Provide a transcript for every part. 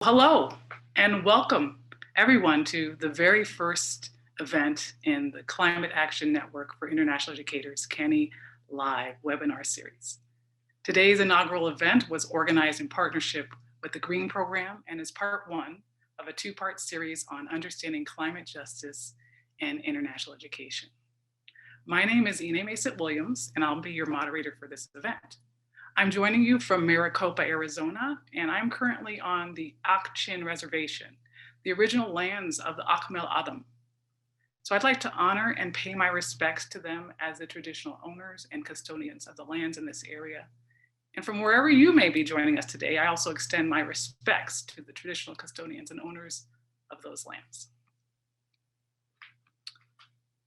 Hello and welcome everyone to the very first event in the Climate Action Network for International Educators, CANIE Live webinar series. Today's inaugural event was organized in partnership with the Green Program and is part one of a two-part series on understanding climate justice and international education. My name is Ine Williams, and I'll be your moderator for this event. I'm joining you from Maricopa, Arizona, and I'm currently on the Ak-Chin Reservation, the original lands of the Akmel Adam. So I'd like to honor and pay my respects to them as the traditional owners and custodians of the lands in this area. And from wherever you may be joining us today, I also extend my respects to the traditional custodians and owners of those lands.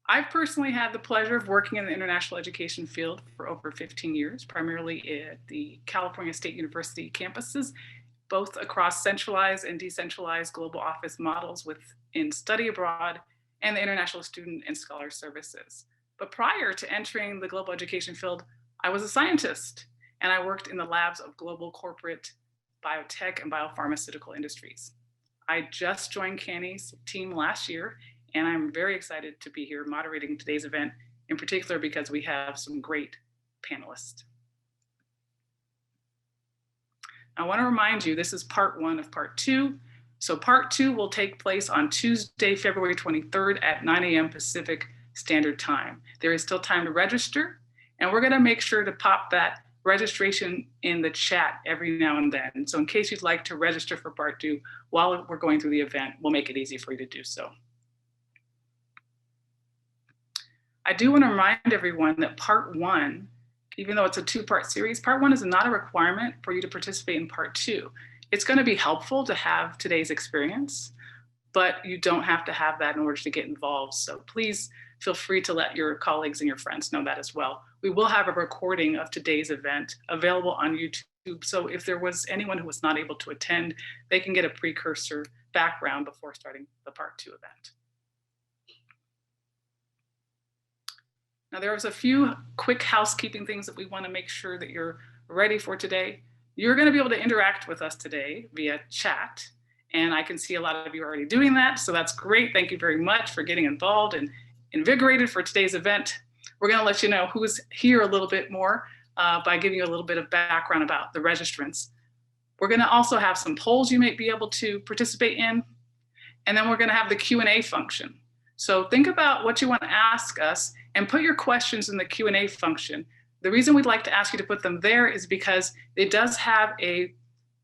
I've personally had the pleasure of working in the international education field for over 15 years, primarily at the California State University campuses, both across centralized and decentralized global office models within study abroad and the international student and scholar services. But prior to entering the global education field, I was a scientist, and I worked in the labs of global corporate biotech and biopharmaceutical industries. I just joined CANIE's team last year, and I'm very excited to be here moderating today's event, in particular because we have some great panelists. I want to remind you, this is part one of part two. So part two will take place on Tuesday, February 23rd at 9 a.m. Pacific Standard Time. There is still time to register, and we're going to make sure to pop that registration in the chat every now and then. So in case you'd like to register for part two while we're going through the event, we'll make it easy for you to do so. I do want to remind everyone that part one, even though it's a two-part series, part one is not a requirement for you to participate in part two. It's going to be helpful to have today's experience, but you don't have to have that in order to get involved. So please feel free to let your colleagues and your friends know that as well. We will have a recording of today's event available on YouTube. So if there was anyone who was not able to attend, they can get a precursor background before starting the part two event. Now, there was a few quick housekeeping things that we want to make sure that you're ready for today. You're going to be able to interact with us today via chat, and I can see a lot of you already doing that, so that's great. Thank you very much for getting involved and invigorated for today's event. We're going to let you know who's here a little bit more by giving you a little bit of background about the registrants. We're going to also have some polls you might be able to participate in, and then we're going to have the Q&A function. So think about what you want to ask us and put your questions in the Q&A function. The reason we'd like to ask you to put them there is because it does have a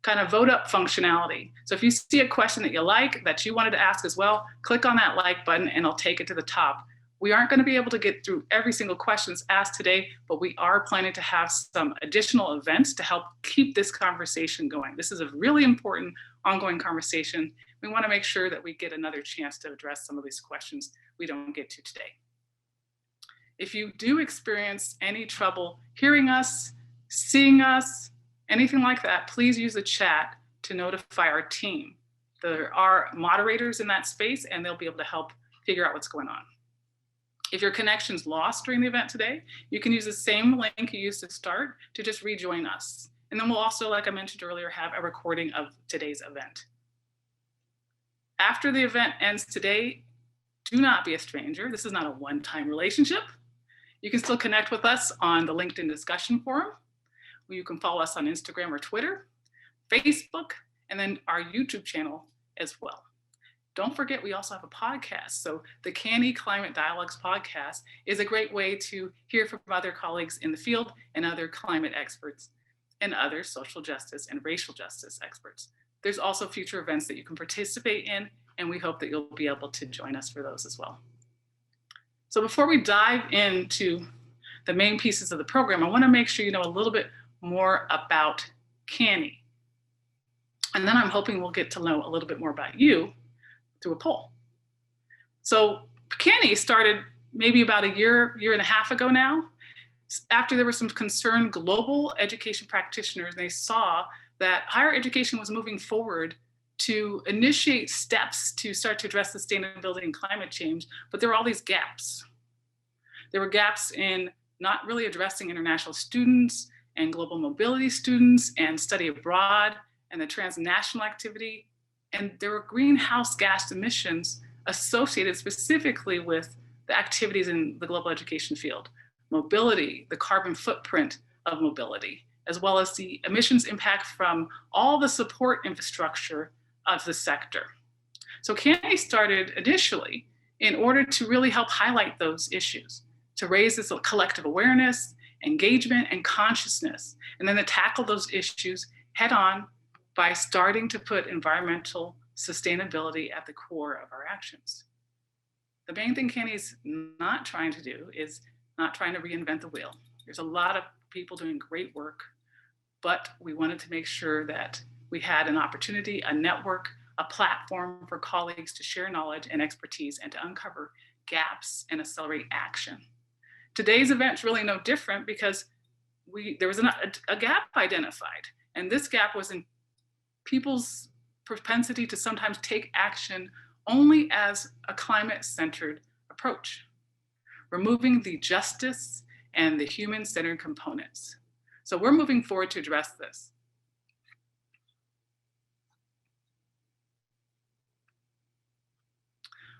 kind of vote up functionality. So if you see a question that you like, that you wanted to ask as well, click on that like button and it'll take it to the top. We aren't going to be able to get through every single question asked today, but we are planning to have some additional events to help keep this conversation going. This is a really important ongoing conversation. We want to make sure that we get another chance to address some of these questions we don't get to today. If you do experience any trouble hearing us, seeing us, anything like that, please use the chat to notify our team. There are moderators in that space and they'll be able to help figure out what's going on. If your connection's lost during the event today, you can use the same link you used to start to just rejoin us. And then we'll also, like I mentioned earlier, have a recording of today's event. After the event ends today, do not be a stranger. This is not a one-time relationship. You can still connect with us on the LinkedIn discussion forum. You can follow us on Instagram or Twitter, Facebook, and then our YouTube channel as well. Don't forget, we also have a podcast. So the CANIE Climate Dialogues podcast is a great way to hear from other colleagues in the field and other climate experts and other social justice and racial justice experts. There's also future events that you can participate in, and we hope that you'll be able to join us for those as well. So before we dive into the main pieces of the program, I want to make sure you know a little bit more about CANIE. And then I'm hoping we'll get to know a little bit more about you through a poll. So CANIE started maybe about a year and a half ago now, after there were some concerned global education practitioners. They saw that higher education was moving forward to initiate steps to start to address sustainability and climate change, but there were all these gaps. There were gaps in not really addressing international students and global mobility students and study abroad and the transnational activity. And there were greenhouse gas emissions associated specifically with the activities in the global education field, mobility, the carbon footprint of mobility, as well as the emissions impact from all the support infrastructure of the sector. So CANIE started initially in order to really help highlight those issues, to raise this collective awareness, engagement, and consciousness, and then to tackle those issues head on by starting to put environmental sustainability at the core of our actions. The main thing CANIE is not trying to do is not trying to reinvent the wheel. There's a lot of people doing great work, but we wanted to make sure that we had an opportunity, a network, a platform for colleagues to share knowledge and expertise and to uncover gaps and accelerate action. Today's event's really no different because there was a gap identified, and this gap was in people's propensity to sometimes take action only as a climate-centered approach, removing the justice and the human-centered components. So we're moving forward to address this.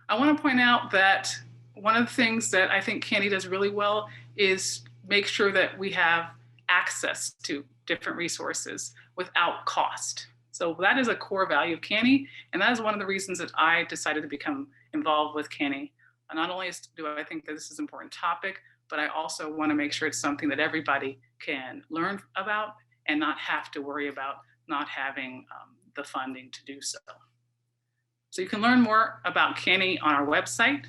I want to point out that one of the things that I think CANIE does really well is make sure that we have access to different resources without cost. So that is a core value of CANIE, and that is one of the reasons that I decided to become involved with CANIE. And not only do I think that this is an important topic, but I also want to make sure it's something that everybody can learn about and not have to worry about not having the funding to do so. So you can learn more about CANIE on our website.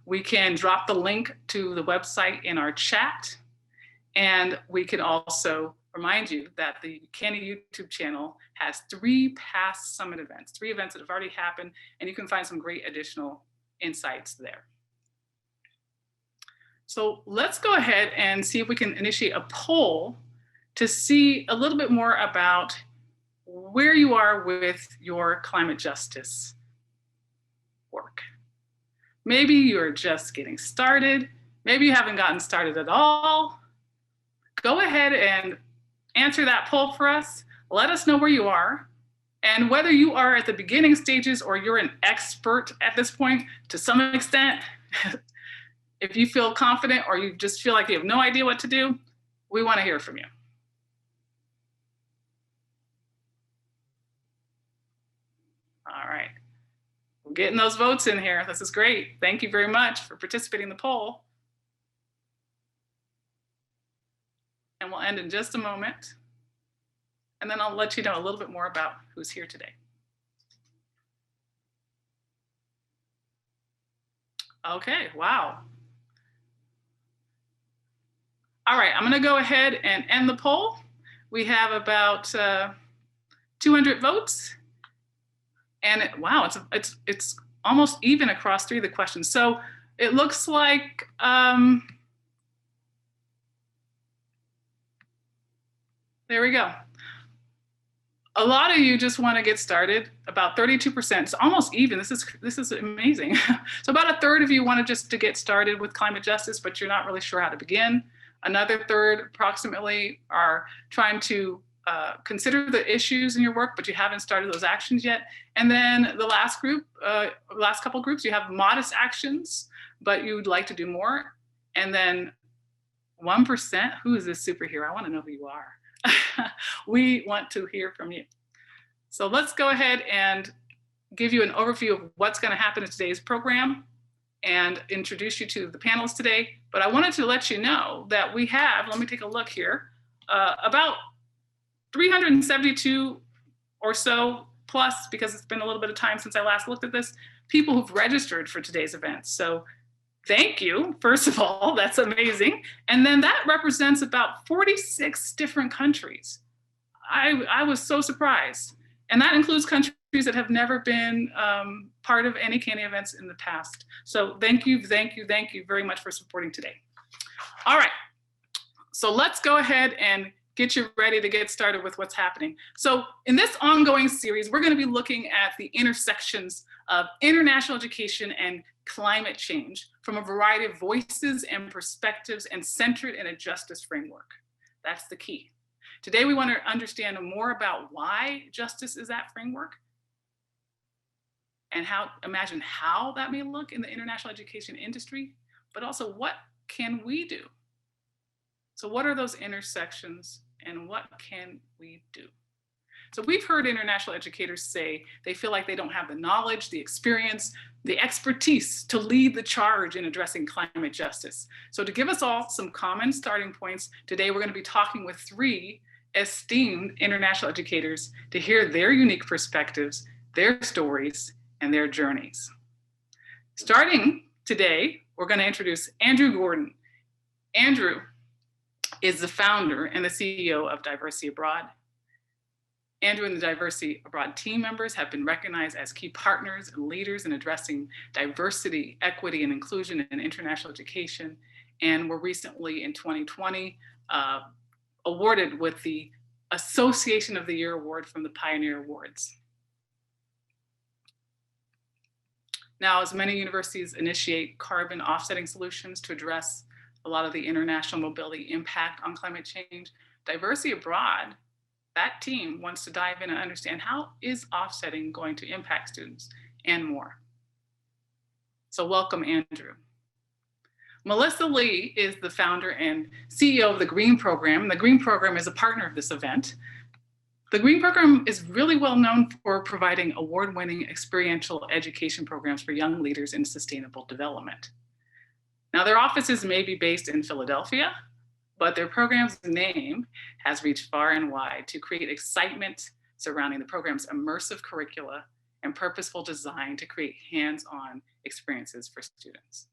We can drop the link to the website in our chat. And we can also remind you that the CANIE YouTube channel has 3 past summit events, 3 events that have already happened, and you can find some great additional insights there. So let's go ahead and see if we can initiate a poll to see a little bit more about where you are with your climate justice work. Maybe you're just getting started. Maybe you haven't gotten started at all. Go ahead and answer that poll for us. Let us know where you are. And whether you are at the beginning stages or you're an expert at this point, to some extent, if you feel confident or you just feel like you have no idea what to do, we want to hear from you. All right. We're getting those votes in here. This is great. Thank you very much for participating in the poll. And we'll end in just a moment. And then I'll let you know a little bit more about who's here today. Okay, wow. All right, I'm gonna go ahead and end the poll. We have about 200 votes. And wow, it's almost even across 3 of the questions. So it looks like, there we go. A lot of you just want to get started, about 32%. It's almost even. This is amazing. So about a third of you want to get started with climate justice, but you're not really sure how to begin. Another third approximately are trying to consider the issues in your work, but you haven't started those actions yet. And then the last group, last couple groups, you have modest actions, but you would like to do more. And then 1%, who is this superhero? I want to know who you are. We want to hear from you. So let's go ahead and give you an overview of what's going to happen in today's program and introduce you to the panelists today. But I wanted to let you know that we have, let me take a look here, about 372 or so plus, because it's been a little bit of time since I last looked at this, people who've registered for today's event. So thank you, first of all, that's amazing. And then that represents about 46 different countries. I was so surprised. And that includes countries that have never been part of any CANIE events in the past. So thank you very much for supporting today. All right, so let's go ahead and get you ready to get started with what's happening. So in this ongoing series, we're gonna be looking at the intersections of international education and climate change from a variety of voices and perspectives and centered in a justice framework. That's the key. Today, we want to understand more about why justice is that framework, and imagine how that may look in the international education industry, but also what can we do? So what are those intersections and what can we do? So we've heard international educators say they feel like they don't have the knowledge, the experience, the expertise to lead the charge in addressing climate justice. So to give us all some common starting points, today we're going to be talking with 3 esteemed international educators to hear their unique perspectives, their stories, and their journeys. Starting today, we're going to introduce Andrew Gordon. Andrew is the founder and the CEO of Diversity Abroad. Andrew and the Diversity Abroad team members have been recognized as key partners and leaders in addressing diversity, equity, and inclusion in international education, and were recently in 2020 awarded with the Association of the Year Award from the Pioneer Awards. Now, as many universities initiate carbon offsetting solutions to address a lot of the international mobility impact on climate change, Diversity Abroad, that team wants to dive in and understand how is offsetting going to impact students and more. So welcome, Andrew. Melissa Lee is the founder and CEO of the GREEN Program. The GREEN Program is a partner of this event. The GREEN Program is really well known for providing award-winning experiential education programs for young leaders in sustainable development. Now, their offices may be based in Philadelphia, but their program's name has reached far and wide to create excitement surrounding the program's immersive curricula and purposeful design to create hands-on experiences for students.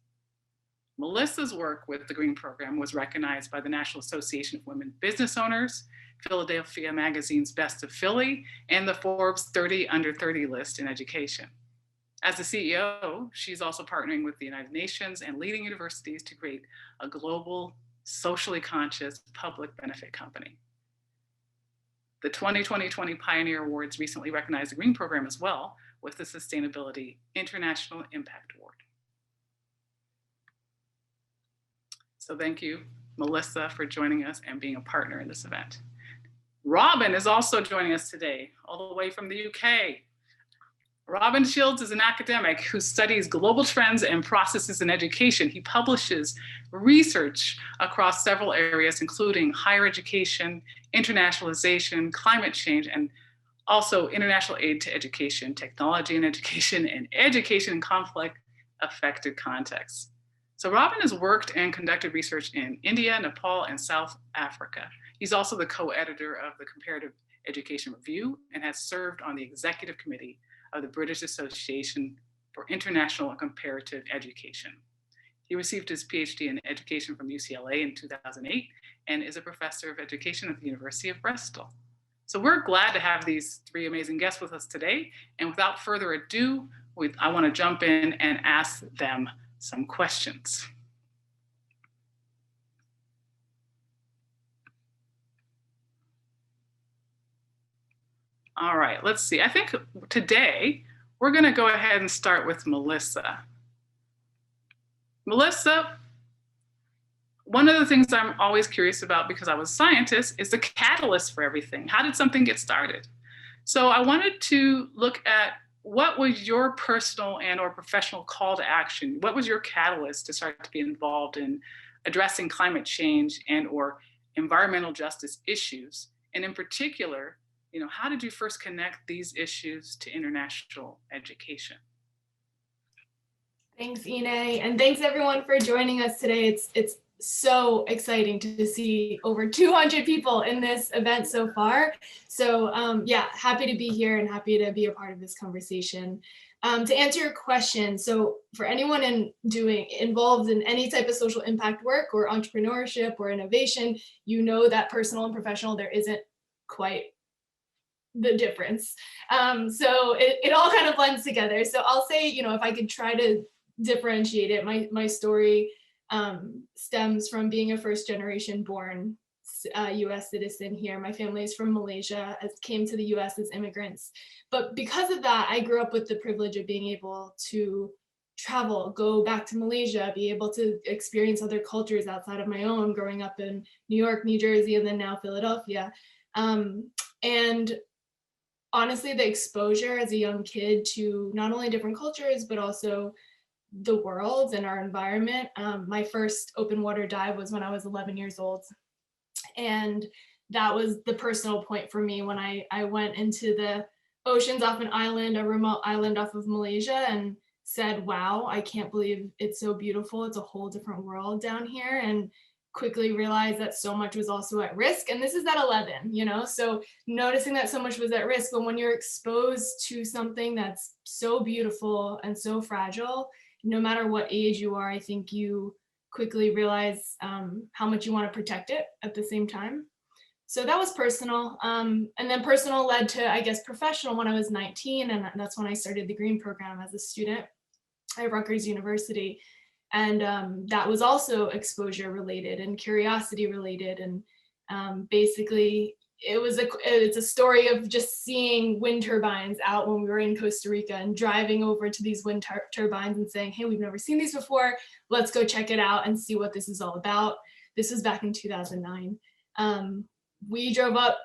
Melissa's work with the GREEN Program was recognized by the National Association of Women Business Owners, Philadelphia Magazine's Best of Philly, and the Forbes 30 Under 30 list in education. As the CEO, she's also partnering with the United Nations and leading universities to create a global, socially conscious public benefit company. The 2020 Pioneer Awards recently recognized the GREEN Program as well with the Sustainability International Impact Award. So thank you, Melissa, for joining us and being a partner in this event. Robin is also joining us today, all the way from the UK. Robin Shields is an academic who studies global trends and processes in education. He publishes research across several areas, including higher education, internationalization, climate change, and also international aid to education, technology and education in conflict-affected contexts. So Robin has worked and conducted research in India, Nepal, and South Africa. He's also the co-editor of the Comparative Education Review and has served on the executive committee of the British Association for International and Comparative Education. He received his PhD in education from UCLA in 2008 and is a professor of education at the University of Bristol. So we're glad to have these 3 amazing guests with us today. And without further ado, I want to jump in and ask them some questions. All right, let's see. I think today we're going to go ahead and start with Melissa. Melissa, one of the things I'm always curious about, because I was a scientist, is the catalyst for everything. How did something get started? So I wanted to look at what was your personal and or professional call to action? What was your catalyst to start to be involved in addressing climate change and or environmental justice issues? And in particular, how did you first connect these issues to international education? Thanks, Ine, and thanks everyone for joining us today. It's so exciting to see over 200 people in this event so far. So yeah, happy to be here and happy to be a part of this conversation. To answer your question, so for anyone involved in any type of social impact work or entrepreneurship or innovation, that personal and professional, there isn't quite the difference. So it all kind of blends together. So I'll say, if I could try to differentiate it, my story stems from being a first generation born US citizen here. My family is from Malaysia, came to the US as immigrants. But because of that, I grew up with the privilege of being able to travel, go back to Malaysia, be able to experience other cultures outside of my own, growing up in New York, New Jersey, and then now Philadelphia. And honestly, the exposure as a young kid to not only different cultures, but also the world and our environment. My first open water dive was when I was 11 years old. And that was the personal point for me when I went into the oceans off an island, a remote island off of Malaysia, and said, wow, I can't believe it's so beautiful. It's a whole different world down here. And quickly realized that so much was also at risk. And this is at 11, you know, so noticing that so much was at risk. But when you're exposed to something that's so beautiful and so fragile, no matter what age you are, I think you quickly realize how much you want to protect it at the same time. So that was personal. And then personal led to, I guess, professional when I was 19. And that's when I started the green program as a student at Rutgers University. And that was also exposure related and curiosity related. And basically, it's a story of just seeing wind turbines out when we were in Costa Rica and driving over to these wind turbines and saying, hey, we've never seen these before. Let's go check it out and see what this is all about. This was back in 2009. We drove up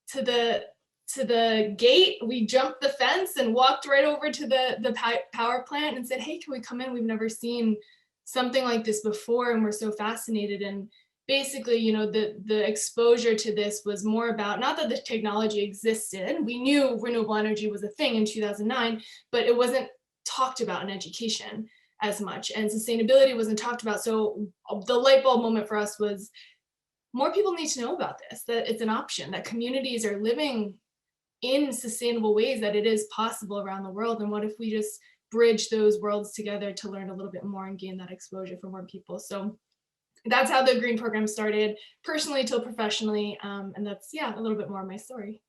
to the gate, we jumped the fence and walked right over to the power plant and said, hey, can we come in? We've never seen something like this before and we're so fascinated. And basically, you know, the exposure to this was more about, not that the technology existed, we knew renewable energy was a thing in 2009, but it wasn't talked about in education as much, and sustainability wasn't talked about. So the light bulb moment for us was, more people need to know about this, that it's an option, that communities are living in sustainable ways, that it is possible around the world. And what if we just bridge those worlds together to learn a little bit more and gain that exposure for more people? So that's how the green program started, personally till professionally. And that's, yeah, a little bit more of my story.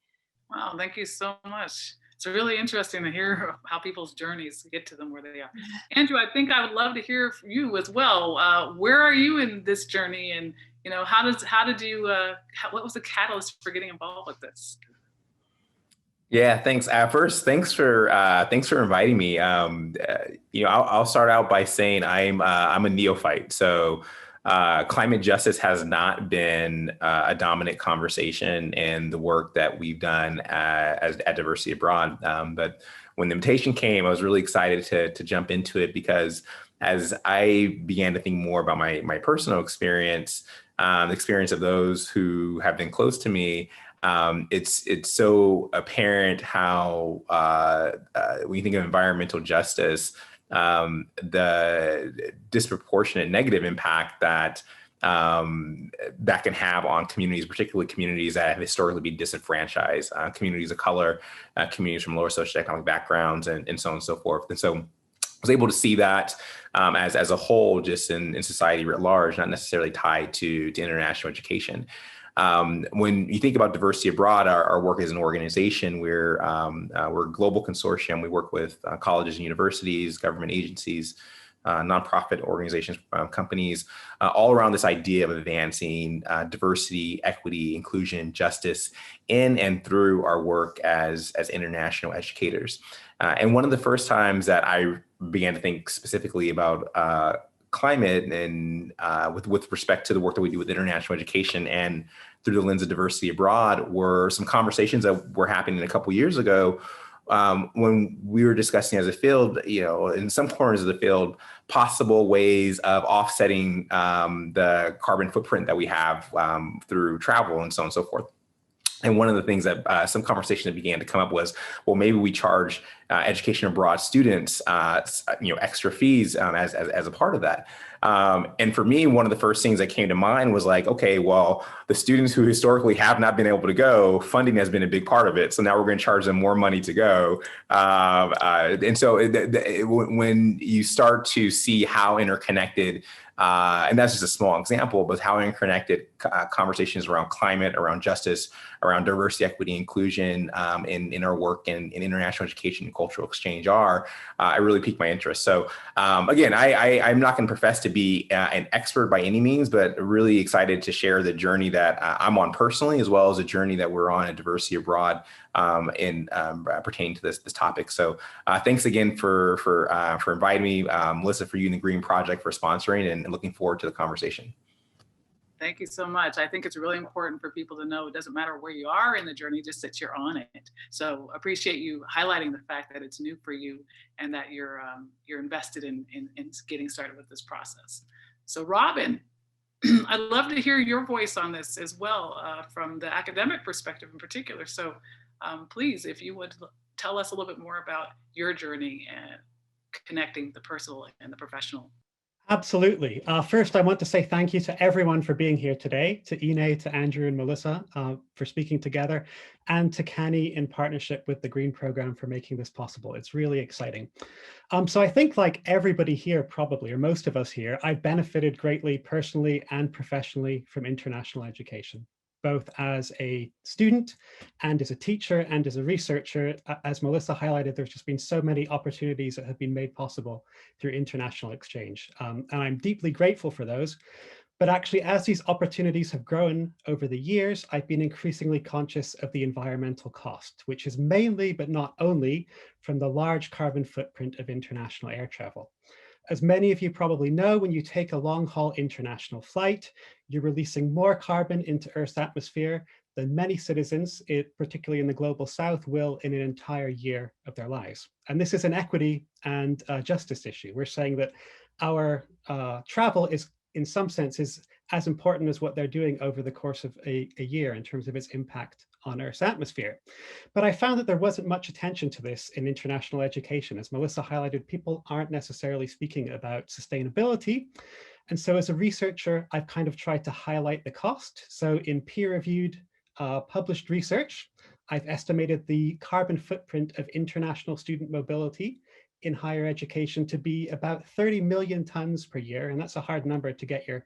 Wow, thank you so much. It's really interesting to hear how people's journeys get to them where they are. Andrew, I think I would love to hear from you as well. Where are you in this journey? And, you know, what was the catalyst for getting involved with this? Yeah, thanks. First, thanks for inviting me. You know, I'll start out by saying I'm a neophyte. So climate justice has not been a dominant conversation in the work that we've done at Diversity Abroad. But when the invitation came, I was really excited to jump into it, because as I began to think more about my personal experience, the experience of those who have been close to me, it's so apparent how when you think of environmental justice, the disproportionate negative impact that that can have on communities, particularly communities that have historically been disenfranchised, communities of color, communities from lower socioeconomic backgrounds, and so on and so forth. And so I was able to see that as a whole, just in society writ large, not necessarily tied to international education. When you think about Diversity Abroad, our work as an organization, we're a global consortium. We work with colleges and universities, government agencies, nonprofit organizations, companies, all around this idea of advancing diversity, equity, inclusion, justice in and through our work as international educators. And one of the first times that I began to think specifically about climate and with respect to the work that we do with international education and through the lens of Diversity Abroad were some conversations that were happening a couple years ago when we were discussing as a field, you know, in some corners of the field, possible ways of offsetting the carbon footprint that we have through travel and so on and so forth. And one of the things that some conversation that began to come up was, well, maybe we charge education abroad students, you know, extra fees as a part of that. And for me, one of the first things that came to mind was like, okay, well, the students who historically have not been able to go, funding has been a big part of it. So now we're going to charge them more money to go. And so when you start to see how interconnected, and that's just a small example, but how interconnected conversations around climate, around justice, around diversity, equity, inclusion in our work in international education and cultural exchange are, it really piqued my interest. So again, I'm not going to profess to be an expert by any means, but really excited to share the journey that I'm on personally, as well as a journey that we're on at Diversity Abroad in pertaining to this topic. So thanks again for inviting me, Melissa, for you and the Green Project for sponsoring, and looking forward to the conversation. Thank you so much. I think it's really important for people to know it doesn't matter where you are in the journey, just that you're on it. So appreciate you highlighting the fact that it's new for you and that you're invested in getting started with this process. So Robin, I'd love to hear your voice on this as well, from the academic perspective in particular. So please, if you would tell us a little bit more about your journey and connecting the personal and the professional. Absolutely. First, I want to say thank you to everyone for being here today, to Ine, to Andrew and Melissa for speaking together, and to CANIE in partnership with the Green Program for making this possible. It's really exciting. So I think like everybody here probably, or most of us here, I've benefited greatly personally and professionally from international education, both as a student and as a teacher and as a researcher. As Melissa highlighted, there's just been so many opportunities that have been made possible through international exchange. And I'm deeply grateful for those. But actually, as these opportunities have grown over the years, I've been increasingly conscious of the environmental cost, which is mainly, but not only, from the large carbon footprint of international air travel. As many of you probably know, when you take a long-haul international flight, you're releasing more carbon into Earth's atmosphere than many citizens, particularly in the global south, will in an entire year of their lives. And this is an equity and justice issue. We're saying that our travel is, in some senses, as important as what they're doing over the course of a year in terms of its impact on Earth's atmosphere. But I found that there wasn't much attention to this in international education. As Melissa highlighted, people aren't necessarily speaking about sustainability. And so as a researcher, I've kind of tried to highlight the cost. So in peer-reviewed published research, I've estimated the carbon footprint of international student mobility in higher education to be about 30 million tons per year. And that's a hard number to get your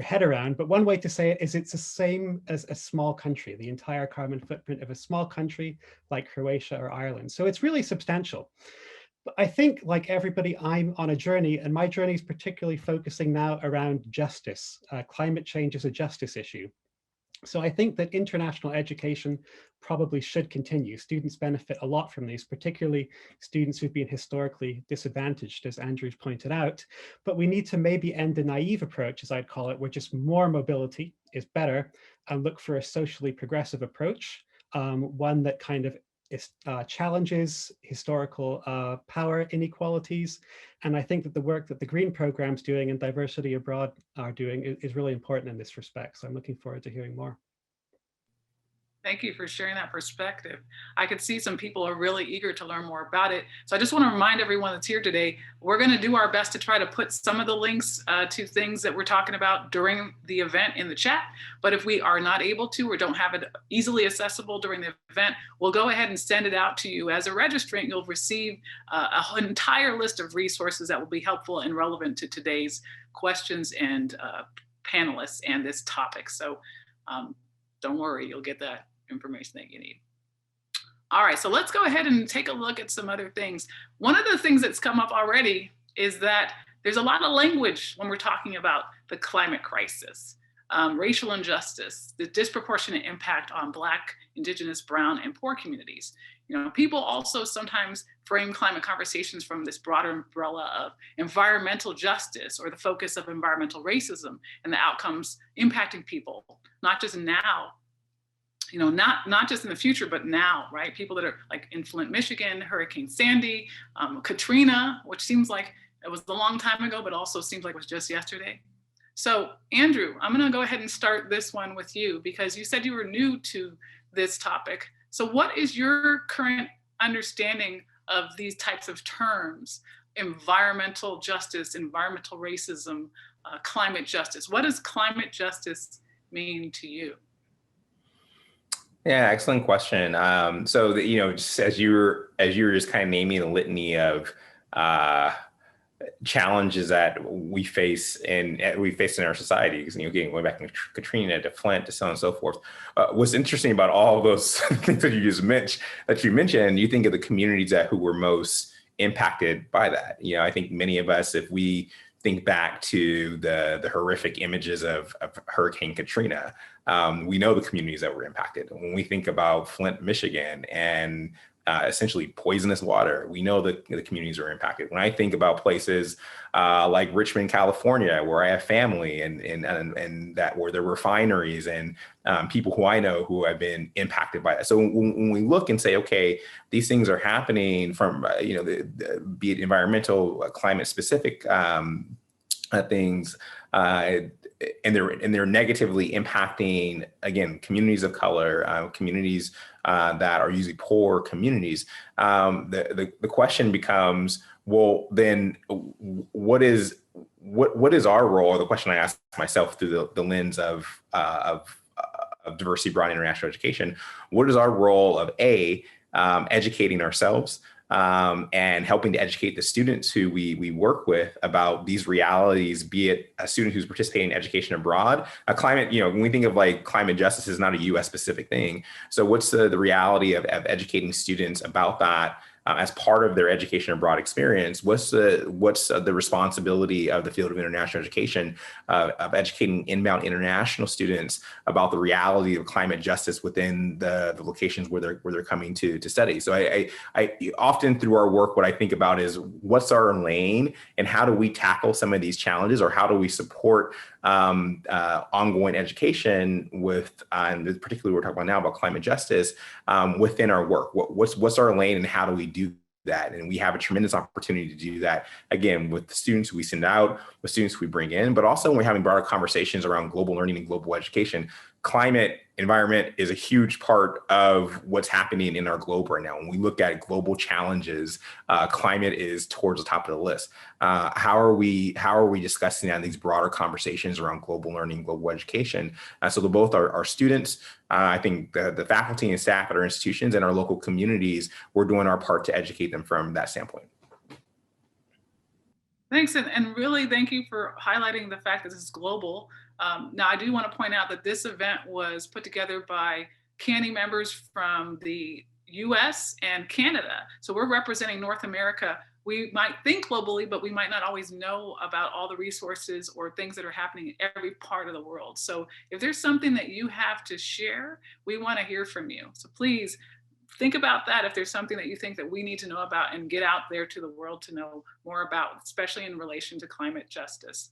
head around. But one way to say it is it's the same as a small country, the entire carbon footprint of a small country like Croatia or Ireland. So it's really substantial. But I think, like everybody, I'm on a journey, and my journey is particularly focusing now around justice. Climate change is a justice issue. So I think that international education probably should continue. Students benefit a lot from these, particularly students who've been historically disadvantaged, as Andrew's pointed out. But we need to maybe end the naive approach, as I'd call it, where just more mobility is better, and look for a socially progressive approach, one that kind of challenges historical power inequalities. And I think that the work that the Green Program's doing and Diversity Abroad are doing is really important in this respect. So I'm looking forward to hearing more. Thank you for sharing that perspective. I could see some people are really eager to learn more about it. So I just want to remind everyone that's here today, we're going to do our best to try to put some of the links to things that we're talking about during the event in the chat. But if we are not able to or don't have it easily accessible during the event, we'll go ahead and send it out to you. As a registrant, you'll receive an entire list of resources that will be helpful and relevant to today's questions and panelists and this topic. So don't worry, you'll get that information that you need. All right, so let's go ahead and take a look at some other things. One of the things that's come up already is that there's a lot of language when we're talking about the climate crisis, racial injustice, the disproportionate impact on Black, Indigenous, Brown, and poor communities. You know, people also sometimes frame climate conversations from this broader umbrella of environmental justice or the focus of environmental racism and the outcomes impacting people, not just now, you know, not just in the future, but now, right? People that are like in Flint, Michigan, Hurricane Sandy, Katrina, which seems like it was a long time ago, but also seems like it was just yesterday. So Andrew, I'm gonna go ahead and start this one with you because you said you were new to this topic. So what is your current understanding of these types of terms? Environmental justice, environmental racism, climate justice. What does climate justice mean to you? Yeah, excellent question. So that, you know, just as you were just kind of naming the litany of challenges that we face in our society, you know, going back to Katrina, to Flint, to so on and so forth. What's interesting about all of those things that you just mentioned, you think of the communities who were most impacted by that. You know, I think many of us, if we think back to the horrific images of Hurricane Katrina, we know the communities that were impacted. When we think about Flint, Michigan, and essentially poisonous water. We know that the communities are impacted. When I think about places like Richmond, California, where I have family, and that where there are refineries and people who I know who have been impacted by that. So when we look and say, okay, these things are happening from be it environmental, climate specific things, and they're negatively impacting, again, communities of color, communities that are usually poor communities. The question becomes, well, then what is our role? Or the question I ask myself through the lens of diversity, broad international education: what is our role of educating ourselves? And helping to educate the students who we work with about these realities, be it a student who's participating in education abroad. Climate, when we think of like climate justice, is not a US specific thing. So what's the reality of educating students about that as part of their education abroad experience? What's the responsibility of the field of international education of educating inbound international students about the reality of climate justice within the locations where they're coming to study? So I often through our work, what I think about is what's our lane and how do we tackle some of these challenges, or how do we support ongoing education with, and particularly we're talking about now about climate justice within our work. What's our lane and how do we do that? And we have a tremendous opportunity to do that, again, with the students we send out, with students we bring in, but also when we're having broader conversations around global learning and global education. Climate environment is a huge part of what's happening in our globe right now. When we look at global challenges, climate is towards the top of the list. How are we discussing that in these broader conversations around global learning, global education? So the both our students, I think the faculty and staff at our institutions and our local communities, we're doing our part to educate them from that standpoint. Thanks, and really thank you for highlighting the fact that this is global. Now, I do want to point out that this event was put together by CANIE members from the US and Canada. So we're representing North America. We might think globally, but we might not always know about all the resources or things that are happening in every part of the world. So if there's something that you have to share, we want to hear from you. So please think about that if there's something that you think that we need to know about, and get out there to the world to know more about, especially in relation to climate justice.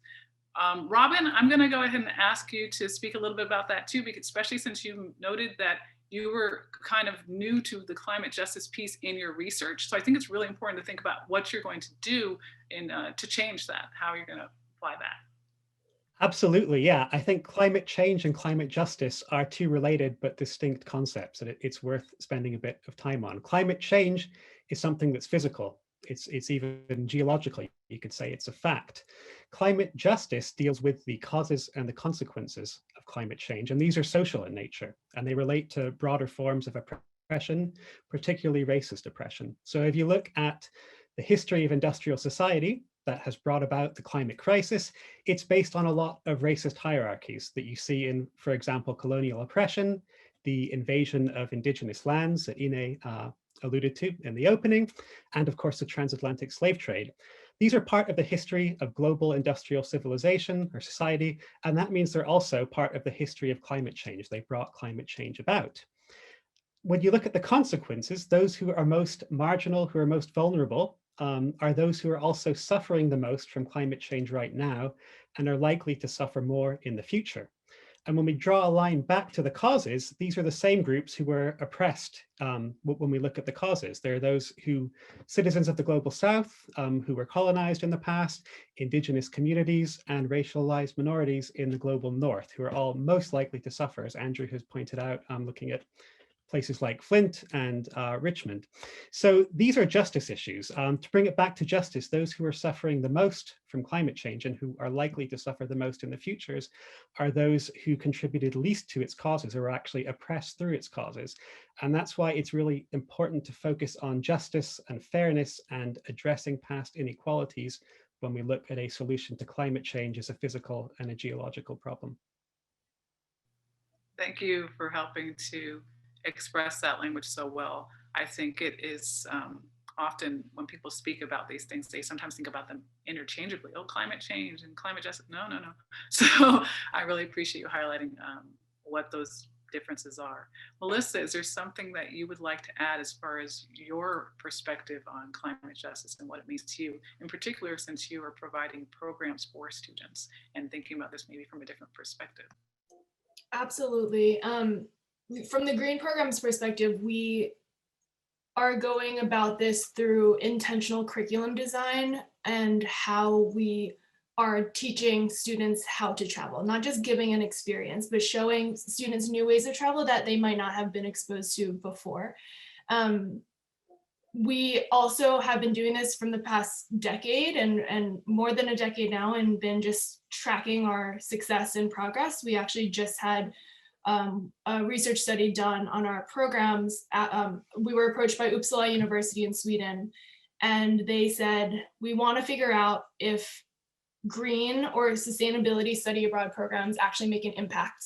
Robin, I'm going to go ahead and ask you to speak a little bit about that too, because especially since you noted that you were kind of new to the climate justice piece in your research. So I think it's really important to think about what you're going to do to change that, how you're going to apply that. Absolutely, yeah. I think climate change and climate justice are two related but distinct concepts, and it's worth spending a bit of time on. Climate change is something that's physical. It's even geological. You could say it's a fact. Climate justice deals with the causes and the consequences of climate change, and these are social in nature, and they relate to broader forms of oppression, particularly racist oppression. So if you look at the history of industrial society that has brought about the climate crisis, it's based on a lot of racist hierarchies that you see in, for example, colonial oppression, the invasion of indigenous lands that Ine alluded to in the opening, and of course the transatlantic slave trade. These are part of the history of global industrial civilization or society, and that means they're also part of the history of climate change. They brought climate change about. When you look at the consequences, those who are most marginal, who are most vulnerable, are those who are also suffering the most from climate change right now and are likely to suffer more in the future. And when we draw a line back to the causes, these are the same groups who were oppressed when we look at the causes. There are those citizens of the global south who were colonized in the past, indigenous communities, and racialized minorities in the global north, who are all most likely to suffer, as Andrew has pointed out, looking at places like Flint and Richmond. So these are justice issues. To bring it back to justice, those who are suffering the most from climate change and who are likely to suffer the most in the futures are those who contributed least to its causes, or are actually oppressed through its causes. And that's why it's really important to focus on justice and fairness and addressing past inequalities when we look at a solution to climate change as a physical and a geological problem. Thank you for helping to express that language so well. I think it is often when people speak about these things, they sometimes think about them interchangeably. Oh, climate change and climate justice. No. So I really appreciate you highlighting what those differences are. Melissa, is there something that you would like to add as far as your perspective on climate justice and what it means to you, in particular, since you are providing programs for students and thinking about this maybe from a different perspective? Absolutely. From the Green Program's perspective, we are going about this through intentional curriculum design and how we are teaching students how to travel, not just giving an experience, but showing students new ways of travel that they might not have been exposed to before. We also have been doing this from the past decade and more than a decade now, and been just tracking our success and progress. We actually just had a research study done on our programs. We were approached by Uppsala University in Sweden, and they said, we want to figure out if green or sustainability study abroad programs actually make an impact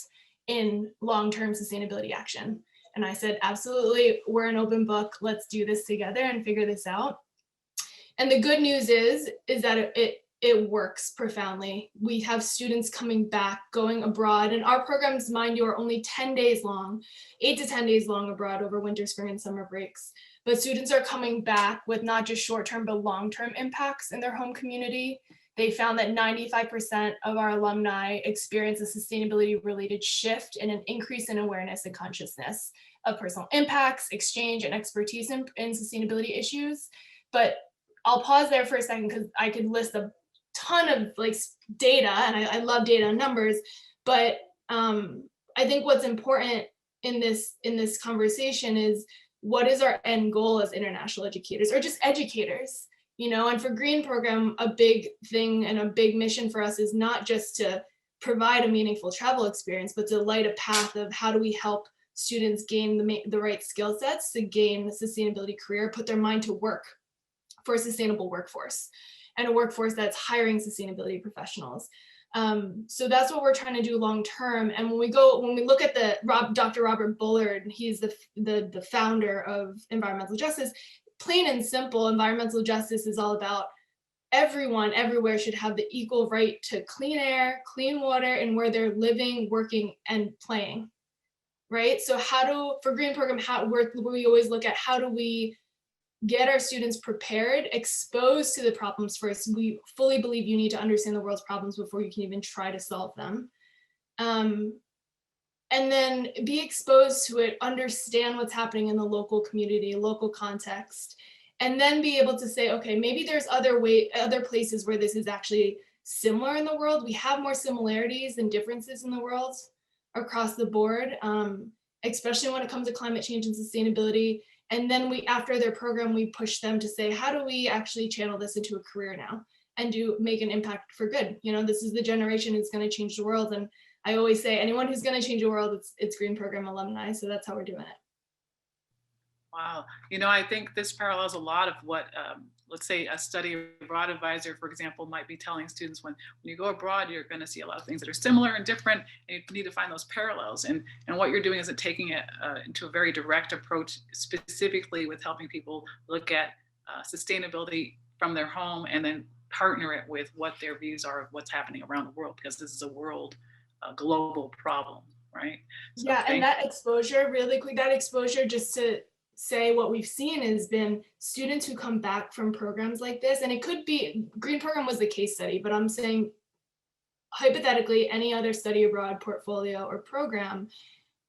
in long-term sustainability action. And I said, absolutely, we're an open book. Let's do this together and figure this out. And the good news is that it works profoundly. We have students coming back, going abroad, and our programs, mind you, are only 10 days long, 8 to 10 days long abroad over winter, spring, and summer breaks. But students are coming back with not just short-term, but long-term impacts in their home community. They found that 95% of our alumni experience a sustainability-related shift and an increase in awareness and consciousness of personal impacts, exchange, and expertise in sustainability issues. But I'll pause there for a second because I could list a ton of data, and I love data and numbers, but I think what's important in this conversation is, what is our end goal as international educators or just educators? And for Green Program, a big thing and a big mission for us is not just to provide a meaningful travel experience, but to light a path of how do we help students gain the right skill sets to gain a sustainability career, put their mind to work for a sustainable workforce, and a workforce that's hiring sustainability professionals. So that's what we're trying to do long term. And when we look at Dr. Robert Bullard, he's the founder of environmental justice. Plain and simple, environmental justice is all about everyone everywhere should have the equal right to clean air, clean water, and where they're living, working, and playing, right? So for Green Program, we always look at how do we get our students prepared, exposed to the problems first. We fully believe you need to understand the world's problems before you can even try to solve them. And then be exposed to it, understand what's happening in the local community, local context, and then be able to say, okay, maybe there's other places where this is actually similar in the world. We have more similarities than differences in the world across the board, especially when it comes to climate change and sustainability. And then after their program, we push them to say, how do we actually channel this into a career now and make an impact for good? This is the generation who's going to change the world. And I always say, anyone who's going to change the world, it's Green Program alumni. So that's how we're doing it. Wow. I think this parallels a lot of what, let's say, a study abroad advisor, for example, might be telling students when you go abroad, you're going to see a lot of things that are similar and different, and you need to find those parallels. And what you're doing is taking it into a very direct approach, specifically with helping people look at sustainability from their home and then partner it with what their views are of what's happening around the world, because this is a global problem, right? So yeah, and that exposure, really quick, just to say what we've seen has been students who come back from programs like this, and it could be, Green Program was the case study, but I'm saying hypothetically, any other study abroad portfolio or program,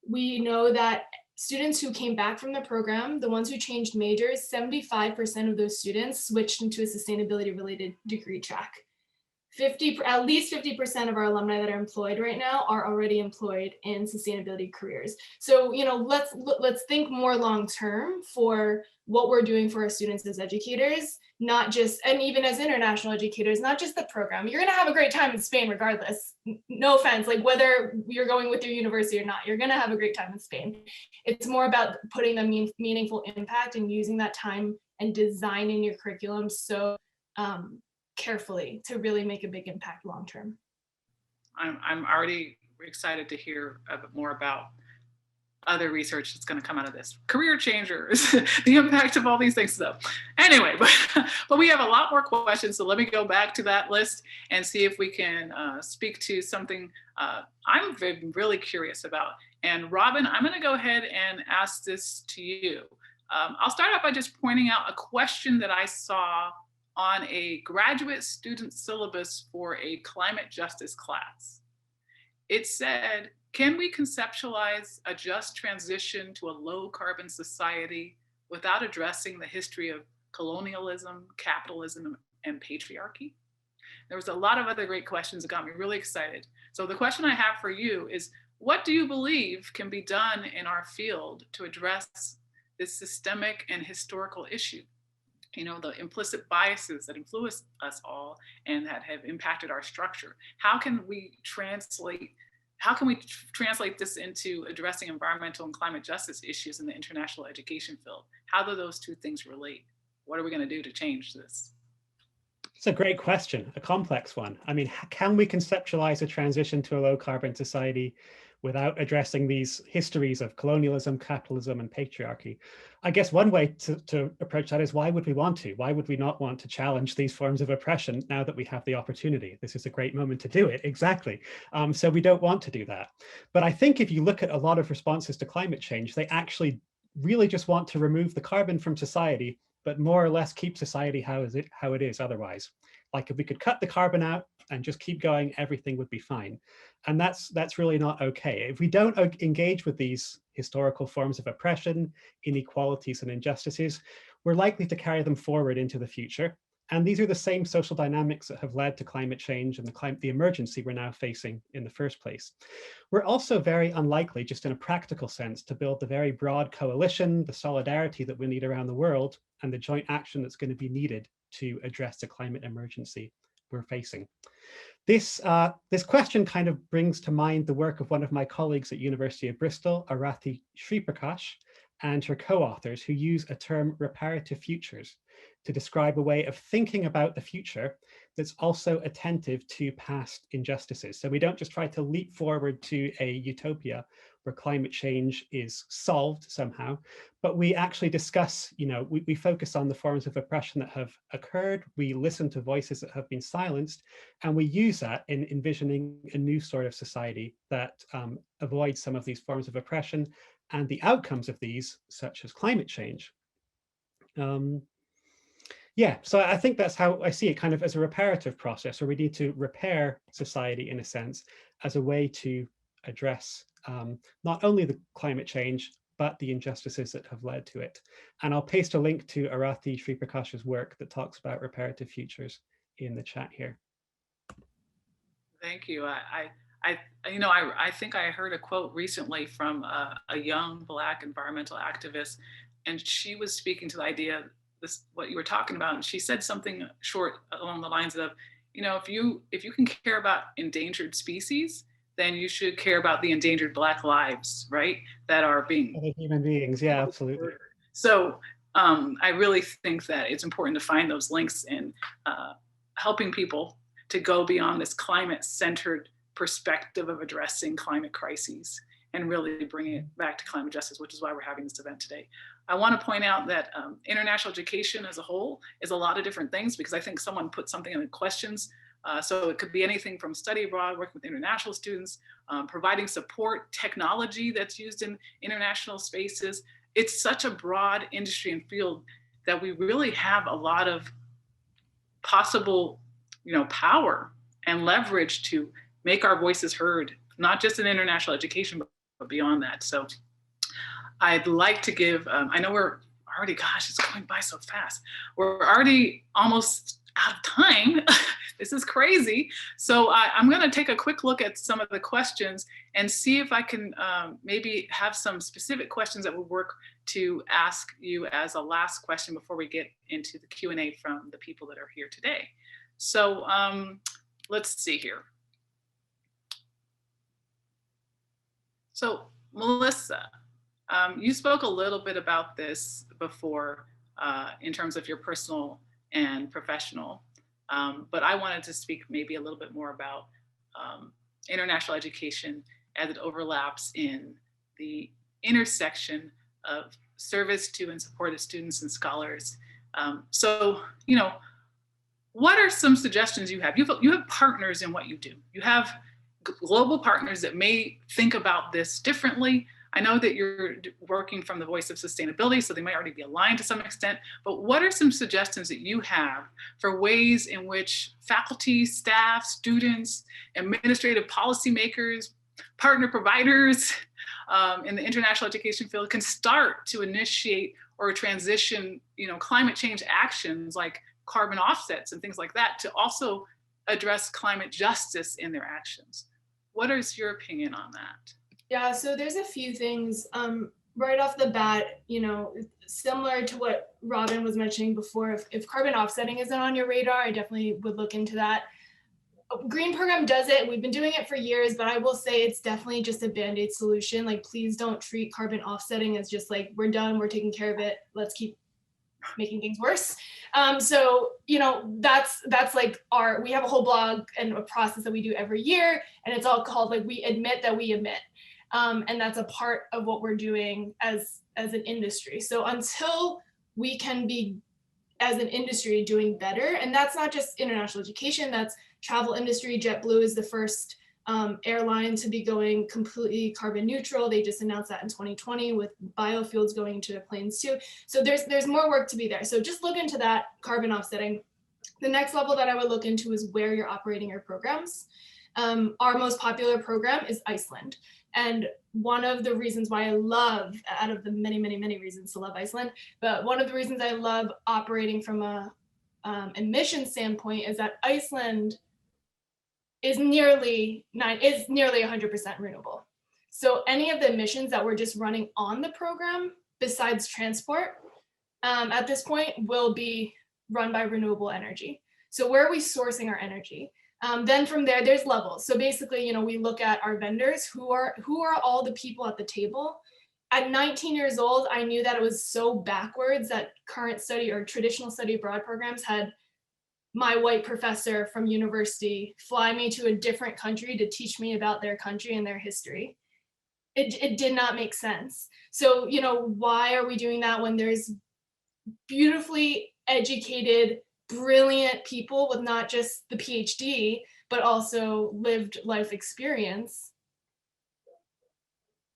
we know that students who came back from the program, the ones who changed majors, 75% of those students switched into a sustainability related degree track. At least 50% of our alumni that are employed right now are already employed in sustainability careers. So, let's think more long-term for what we're doing for our students as educators, not just, and even as international educators, not just the program. You're gonna have a great time in Spain regardless. No offense, whether you're going with your university or not, you're gonna have a great time in Spain. It's more about putting a meaningful impact and using that time and designing your curriculum so carefully to really make a big impact long term. I'm already excited to hear a bit more about other research that's going to come out of this. Career changers, the impact of all these things. So anyway, but we have a lot more questions. So let me go back to that list and see if we can speak to something I'm really curious about. And Robin, I'm going to go ahead and ask this to you. I'll start out by just pointing out a question that I saw on a graduate student syllabus for a climate justice class. It said, can we conceptualize a just transition to a low carbon society without addressing the history of colonialism, capitalism, and patriarchy? There was a lot of other great questions that got me really excited. So the question I have for you is, what do you believe can be done in our field to address this systemic and historical issue? You know, the implicit biases that influence us all and that have impacted our structure. How can we translate this into addressing environmental and climate justice issues in the international education field? How do those two things relate? What are we going to do to change this? It's a great question, a complex one. I mean, can we conceptualize a transition to a low carbon society without addressing these histories of colonialism, capitalism, and patriarchy? I guess one way to approach that is, why would we want to? Why would we not want to challenge these forms of oppression now that we have the opportunity? This is a great moment to do it, exactly. So we don't want to do that. But I think if you look at a lot of responses to climate change, they actually really just want to remove the carbon from society, but more or less keep society how it is otherwise. Like if we could cut the carbon out and just keep going, everything would be fine. And that's really not okay. If we don't engage with these historical forms of oppression, inequalities, and injustices, we're likely to carry them forward into the future. And these are the same social dynamics that have led to climate change and the emergency we're now facing in the first place. We're also very unlikely, just in a practical sense, to build the very broad coalition, the solidarity that we need around the world, and the joint action that's going to be needed to address the climate emergency we're facing. This question kind of brings to mind the work of one of my colleagues at University of Bristol, Arathi Sriprakash, and her co-authors, who use a term reparative futures to describe a way of thinking about the future that's also attentive to past injustices. So we don't just try to leap forward to a utopia where climate change is solved somehow, but we actually discuss, we focus on the forms of oppression that have occurred, we listen to voices that have been silenced, and we use that in envisioning a new sort of society that avoids some of these forms of oppression and the outcomes of these, such as climate change. Yeah, so I think that's how I see it, kind of as a reparative process, where we need to repair society in a sense as a way to address not only the climate change, but the injustices that have led to it. And I'll paste a link to Arathi Sriprakash's work that talks about reparative futures in the chat here. Thank you. I think I heard a quote recently from a young Black environmental activist, and she was speaking to the idea, what you were talking about, and she said something short along the lines of, if you can care about endangered species, then you should care about the endangered Black lives, right? That are being other human beings, yeah, absolutely. So I really think that it's important to find those links in helping people to go beyond this climate-centered perspective of addressing climate crises and really bringing it back to climate justice, which is why we're having this event today. I want to point out that international education as a whole is a lot of different things, because I think someone put something in the questions. So it could be anything from study abroad, working with international students, providing support, technology that's used in international spaces. It's such a broad industry and field that we really have a lot of possible, power and leverage to make our voices heard, not just in international education, but beyond that. So I'd like to give, I know we're already, gosh, it's going by so fast. We're already almost out of time. This is crazy. So I'm going to take a quick look at some of the questions and see if I can maybe have some specific questions that would work to ask you as a last question before we get into the Q&A from the people that are here today. So let's see here. So Melissa, you spoke a little bit about this before in terms of your personal and professional, but I wanted to speak maybe a little bit more about international education as it overlaps in the intersection of service to and support of students and scholars. So, what are some suggestions you have? You have partners in what you do. You have global partners that may think about this differently? I know that you're working from the voice of sustainability, so they might already be aligned to some extent, but what are some suggestions that you have for ways in which faculty, staff, students, administrative policymakers, partner providers in the international education field can start to initiate or transition, climate change actions like carbon offsets and things like that to also address climate justice in their actions? What is your opinion on that? Yeah, so there's a few things right off the bat, similar to what Robin was mentioning before. If carbon offsetting isn't on your radar, I definitely would look into that. Green program does it. We've been doing it for years, but I will say it's definitely just a Band-Aid solution. Like, please don't treat carbon offsetting as just like, we're done, we're taking care of it, let's keep making things worse. So, that's like we have a whole blog and a process that we do every year, and it's all called like, we admit that we emit. And that's a part of what we're doing as an industry. So until we can be, as an industry, doing better, and that's not just international education, that's travel industry. JetBlue is the first airline to be going completely carbon neutral. They just announced that in 2020 with biofuels going into their planes too. So there's more work to be there. So just look into that carbon offsetting. The next level that I would look into is where you're operating your programs. Our most popular program is Iceland. And one of the reasons why I love, out of the many, many, many reasons to love Iceland, but one of the reasons I love operating from a emission standpoint is that Iceland is nearly 100% renewable. So any of the emissions that we're just running on the program, besides transport, at this point will be run by renewable energy. So where are we sourcing our energy? Then from there, there's levels. So basically, we look at our vendors, who are all the people at the table. At 19 years old, I knew that it was so backwards that current study or traditional study abroad programs had my white professor from university fly me to a different country to teach me about their country and their history. It did not make sense. So, why are we doing that when there's beautifully educated, brilliant people with not just the PhD, but also lived life experience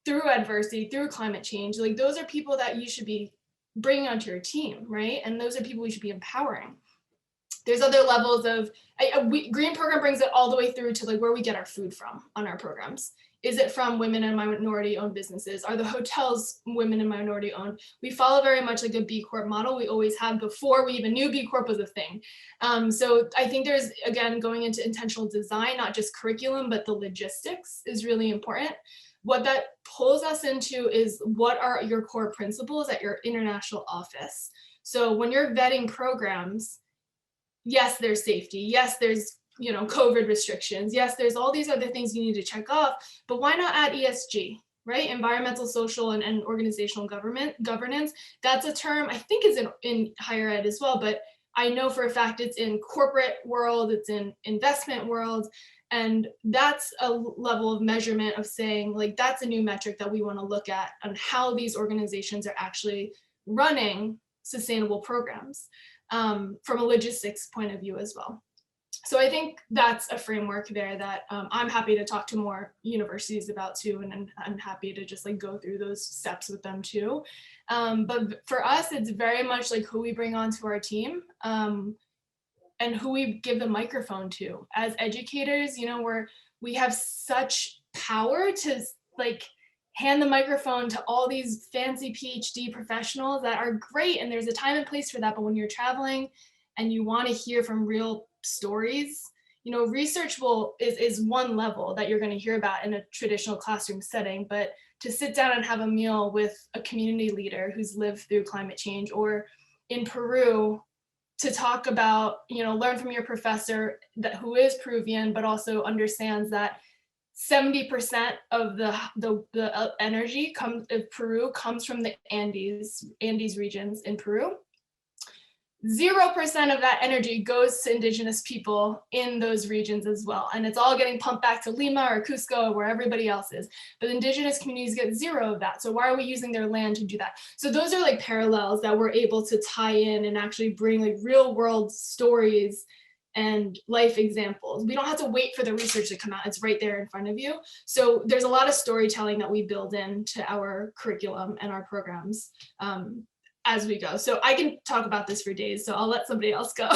through adversity, through climate change? Like, those are people that you should be bringing onto your team, right? And those are people we should be empowering. There's other levels of, Green program brings it all the way through to like where we get our food from on our programs. Is it from women and minority owned businesses? Are the hotels women and minority owned? We follow very much like a B Corp model. We always have before we even knew B Corp was a thing. So I think there's, again, going into intentional design, not just curriculum, but the logistics is really important. What that pulls us into is, what are your core principles at your international office? So when you're vetting programs, yes, there's safety. Yes, there's COVID restrictions. Yes, there's all these other things you need to check off, but why not add ESG, right? Environmental, social, and organizational governance. That's a term I think is in higher ed as well, but I know for a fact it's in corporate world, it's in investment world, and that's a level of measurement of saying, like, that's a new metric that we want to look at on how these organizations are actually running sustainable programs from a logistics point of view as well. So I think that's a framework there that I'm happy to talk to more universities about too, and I'm happy to just like go through those steps with them too. But for us, it's very much like who we bring onto our team and who we give the microphone to. As educators, we have such power to like hand the microphone to all these fancy PhD professionals that are great, and there's a time and place for that. But when you're traveling and you want to hear from real stories, research is one level that you're going to hear about in a traditional classroom setting, but to sit down and have a meal with a community leader who's lived through climate change, or in Peru to talk about, learn from your professor who is Peruvian, but also understands that 70% of the energy of Peru comes from the Andes regions in Peru. 0% of that energy goes to indigenous people in those regions as well. And it's all getting pumped back to Lima or Cusco or where everybody else is. But indigenous communities get 0 of that. So why are we using their land to do that? So those are like parallels that we're able to tie in and actually bring like real world stories and life examples. We don't have to wait for the research to come out. It's right there in front of you. So there's a lot of storytelling that we build into our curriculum and our programs as we go. So I can talk about this for days, so I'll let somebody else go.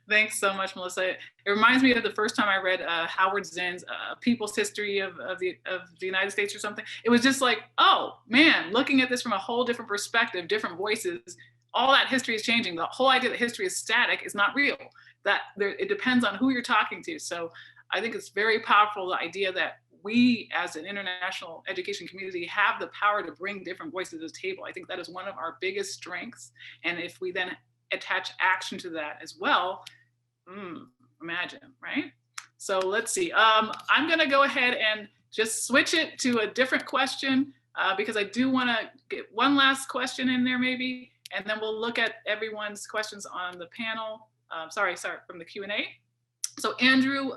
Thanks so much, Melissa. It reminds me of the first time I read Howard Zinn's People's History of the United States or something. It was just like, oh man, looking at this from a whole different perspective, different voices, all that history is changing. The whole idea that history is static is not real. It depends on who you're talking to. So I think it's very powerful, the idea that we as an international education community have the power to bring different voices to the table. I think that is one of our biggest strengths. And if we then attach action to that as well, imagine, right? So let's see. I'm gonna go ahead and just switch it to a different question because I do wanna get one last question in there maybe, and then we'll look at everyone's questions on the panel. Sorry, from the Q&A. So Andrew,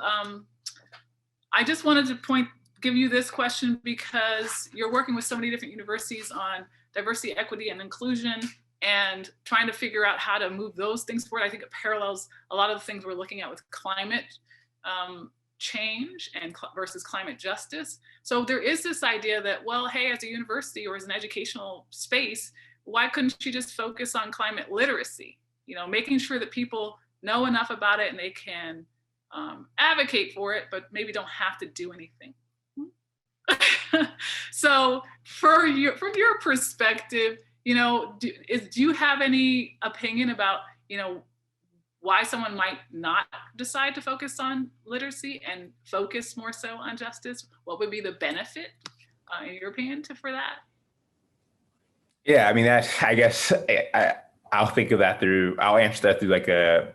I just wanted to give you this question because you're working with so many different universities on diversity, equity, and inclusion, and trying to figure out how to move those things forward. I think it parallels a lot of the things we're looking at with climate change and versus climate justice. So there is this idea that, well, hey, as a university or as an educational space, why couldn't you just focus on climate literacy? You know, making sure that people know enough about it and they can advocate for it, but maybe don't have to do anything. So from your perspective, you know, do you have any opinion about, you know, why someone might not decide to focus on literacy and focus more so on justice? What would be the benefit, in your opinion, for that? Yeah, I mean, I guess I'll think of that I'll answer that through like a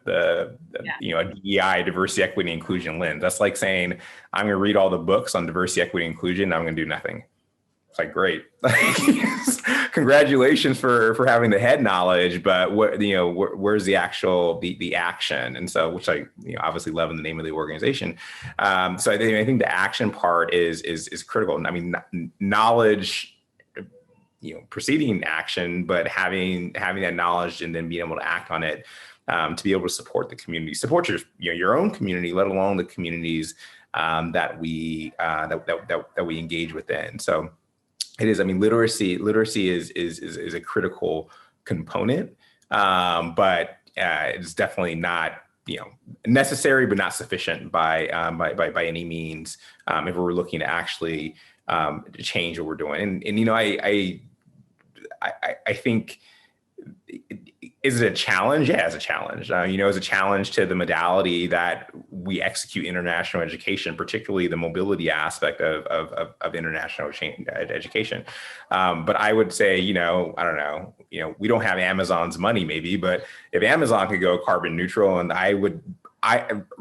DEI, diversity, equity, inclusion lens. That's like saying, I'm gonna read all the books on diversity, equity, inclusion, and I'm gonna do nothing. It's like, great. Congratulations for having the head knowledge, but where's the actual, the action? And so, which I, obviously love in the name of the organization. So I think the action part is critical. I mean, knowledge, preceding action, but having that knowledge and then being able to act on it, to be able to support the community, support your own community, let alone the communities that we engage within. So it is. I mean, literacy is a critical component, but it's definitely not necessary, but not sufficient by any means if we're looking to actually change what we're doing. And I think, is it a challenge? Yeah, it's a challenge. It's a challenge to the modality that we execute international education, particularly the mobility aspect of international education. But I would say, I don't know, we don't have Amazon's money maybe, but if Amazon could go carbon neutral, and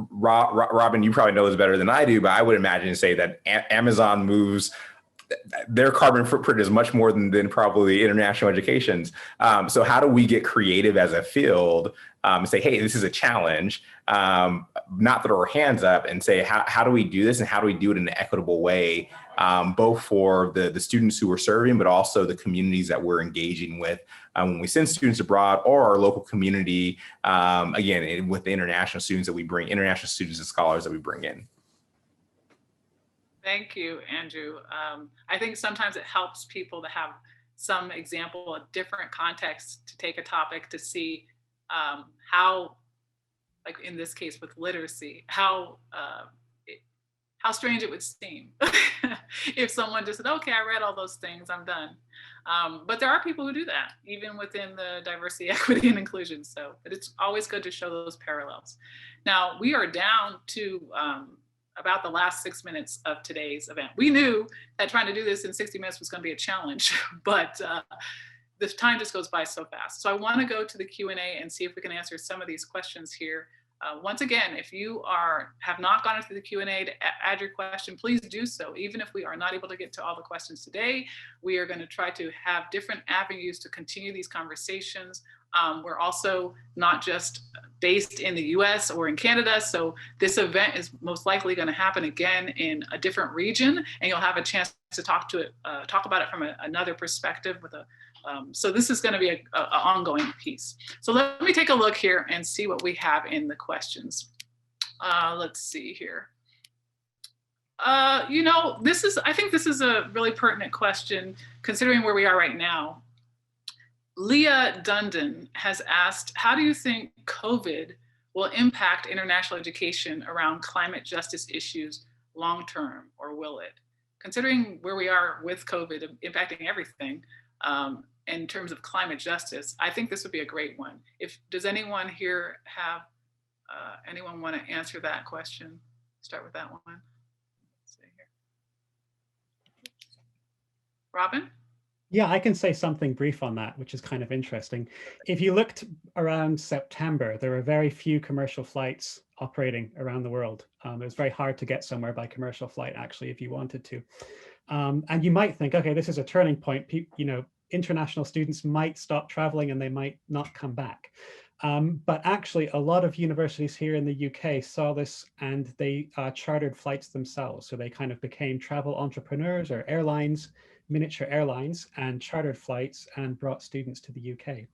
Robin, you probably know this better than I do, but I would imagine and say that Amazon moves their carbon footprint is much more than probably international education's. So how do we get creative as a field and say, hey, this is a challenge, not throw our hands up and say, how do we do this and how do we do it in an equitable way, both for the students who we're serving, but also the communities that we're engaging with when we send students abroad, or our local community, again, with the international students and scholars that we bring in. Thank you, Andrew. I think sometimes it helps people to have some example, a different context to take a topic to see how, like in this case with literacy, how strange it would seem if someone just said, okay, I read all those things, I'm done. But there are people who do that, even within the diversity, equity, and inclusion. So it's always good to show those parallels. Now, we are down to about the last 6 minutes of today's event. We knew that trying to do this in 60 minutes was going to be a challenge, but the time just goes by so fast. So I want to go to the Q&A and see if we can answer some of these questions here. Once again, if you have not gone into the Q&A to add your question, please do so. Even if we are not able to get to all the questions today, we are going to try to have different avenues to continue these conversations. We're also not just based in the US or in Canada, so this event is most likely going to happen again in a different region, and you'll have a chance to talk about it from another perspective with a So this is going to be an ongoing piece. So let me take a look here and see what we have in the questions. Let's see here. You know, I think this is a really pertinent question considering where we are right now. Leah Dundon has asked, how do you think COVID will impact international education around climate justice issues long-term, or will it? Considering where we are with COVID impacting everything in terms of climate justice, I think this would be a great one. Does anyone here have, anyone want to answer that question? Start with that one. Let's see here. Robin? Yeah, I can say something brief on that, which is kind of interesting. If you looked around September, there were very few commercial flights operating around the world. It was very hard to get somewhere by commercial flight, actually, if you wanted to. And you might think, okay, this is a turning point. You know, international students might stop traveling and they might not come back. But actually, a lot of universities here in the UK saw this and they chartered flights themselves. So they kind of became travel entrepreneurs or airlines, miniature airlines, and chartered flights and brought students to the UK,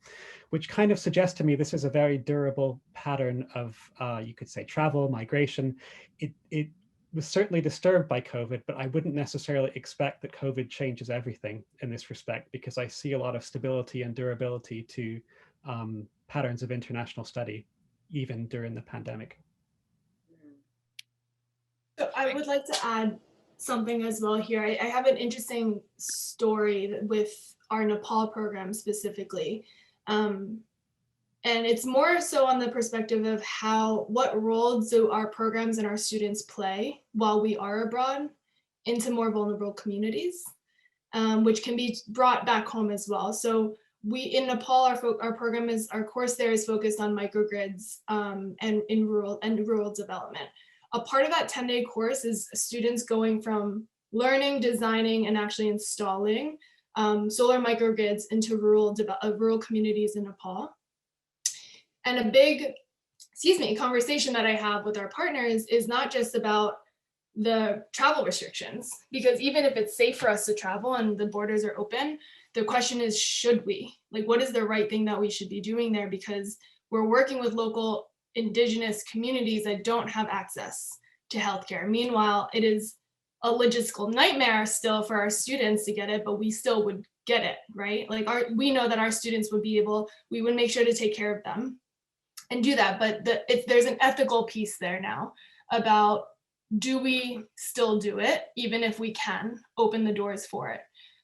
which kind of suggests to me this is a very durable pattern of, you could say, travel, migration. It was certainly disturbed by COVID, but I wouldn't necessarily expect that COVID changes everything in this respect, because I see a lot of stability and durability to patterns of international study, even during the pandemic. So I would like to add something as well here. I have an interesting story with our Nepal program specifically. And it's more so on the perspective of what role do our programs and our students play while we are abroad into more vulnerable communities, which can be brought back home as well. So in Nepal, our course there is focused on microgrids and rural development. A part of that 10-day course is students going from learning, designing, and actually installing solar microgrids into rural communities in Nepal. And a big, conversation that I have with our partners is not just about the travel restrictions, because even if it's safe for us to travel and the borders are open, the question is, should we? Like, what is the right thing that we should be doing there? Because we're working with local indigenous communities that don't have access to healthcare. Meanwhile, it is a logistical nightmare still for our students to get it, but we still would get it, right? Like we know that our students would we would make sure to take care of them and do that. But there's an ethical piece there now about, do we still do it, even if we can open the doors for it?